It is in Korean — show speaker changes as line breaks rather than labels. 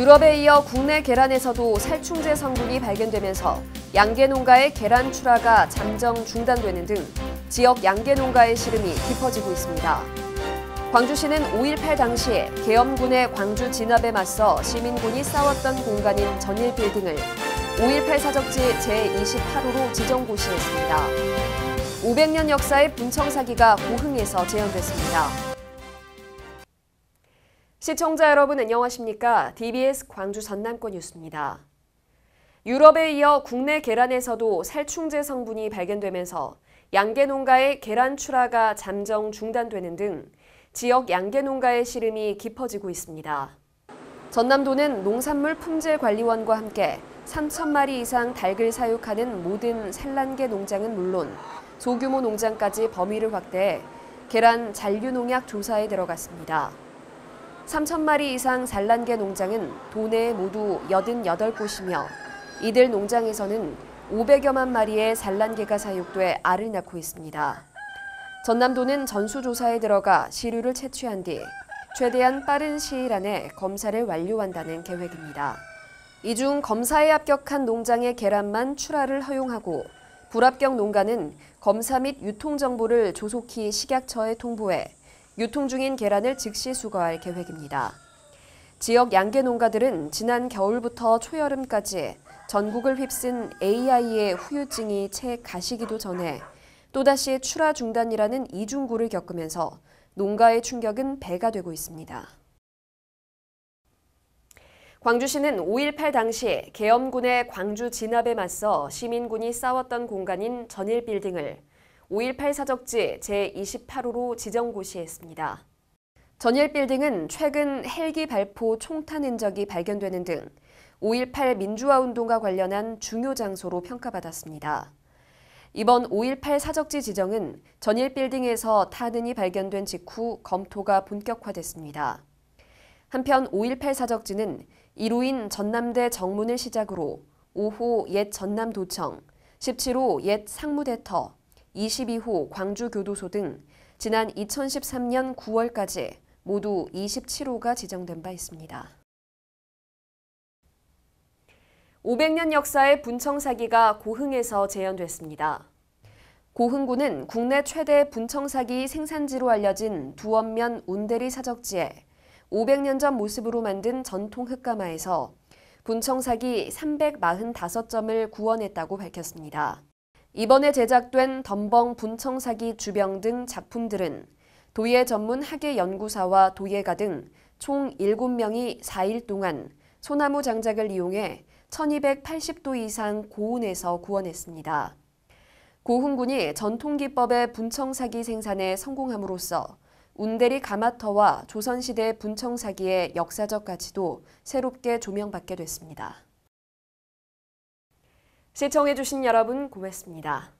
유럽에 이어 국내 계란에서도 살충제 성분이 발견되면서 양계 농가의 계란 출하가 잠정 중단되는 등 지역 양계 농가의 시름이 깊어지고 있습니다. 광주시는 5.18 당시 계엄군의 광주 진압에 맞서 시민군이 싸웠던 공간인 전일빌딩을 5.18 사적지 제28호로 지정고시했습니다. 500년 역사의 분청사기가 고흥에서 재현됐습니다. 시청자 여러분 안녕하십니까? DBS 광주 전남권 뉴스입니다. 유럽에 이어 국내 계란에서도 살충제 성분이 발견되면서 양계 농가의 계란 출하가 잠정 중단되는 등 지역 양계 농가의 시름이 깊어지고 있습니다. 전남도는 농산물 품질관리원과 함께 3,000마리 이상 닭을 사육하는 모든 산란계 농장은 물론 소규모 농장까지 범위를 확대해 계란 잔류농약 조사에 들어갔습니다. 3,000마리 이상 산란계 농장은 도내에 모두 88곳이며 이들 농장에서는 500여만 마리의 산란계가 사육돼 알을 낳고 있습니다. 전남도는 전수조사에 들어가 시류를 채취한 뒤 최대한 빠른 시일 안에 검사를 완료한다는 계획입니다. 이 중 검사에 합격한 농장의 계란만 출하를 허용하고 불합격 농가는 검사 및 유통 정보를 조속히 식약처에 통보해 유통 중인 계란을 즉시 수거할 계획입니다. 지역 양계 농가들은 지난 겨울부터 초여름까지 전국을 휩쓴 AI의 후유증이 채 가시기도 전에 또다시 출하 중단이라는 이중고를 겪으면서 농가의 충격은 배가 되고 있습니다. 광주시는 5.18 당시 계엄군의 광주 진압에 맞서 시민군이 싸웠던 공간인 전일빌딩을 5.18 사적지 제28호로 지정고시했습니다. 전일빌딩은 최근 헬기 발포 총탄 흔적이 발견되는 등 5.18 민주화운동과 관련한 중요 장소로 평가받았습니다. 이번 5.18 사적지 지정은 전일빌딩에서 탄흔이 발견된 직후 검토가 본격화됐습니다. 한편 5.18 사적지는 이루인 전남대 정문을 시작으로 5호 옛 전남도청, 17호 옛 상무대터, 22호 광주교도소 등 지난 2013년 9월까지 모두 27호가 지정된 바 있습니다. 500년 역사의 분청사기가 고흥에서 재현됐습니다. 고흥군은 국내 최대 분청사기 생산지로 알려진 두원면 운대리 사적지에 500년 전 모습으로 만든 전통 흙가마에서 분청사기 345점을 구원했다고 밝혔습니다. 이번에 제작된 덤벙 분청사기 주병 등 작품들은 도예 전문 학예연구사와 도예가 등 총 7명이 4일 동안 소나무 장작을 이용해 1280도 이상 고온에서 구원했습니다. 고흥군이 전통기법의 분청사기 생산에 성공함으로써 운대리 가마터와 조선시대 분청사기의 역사적 가치도 새롭게 조명받게 됐습니다. 시청해주신 여러분 고맙습니다.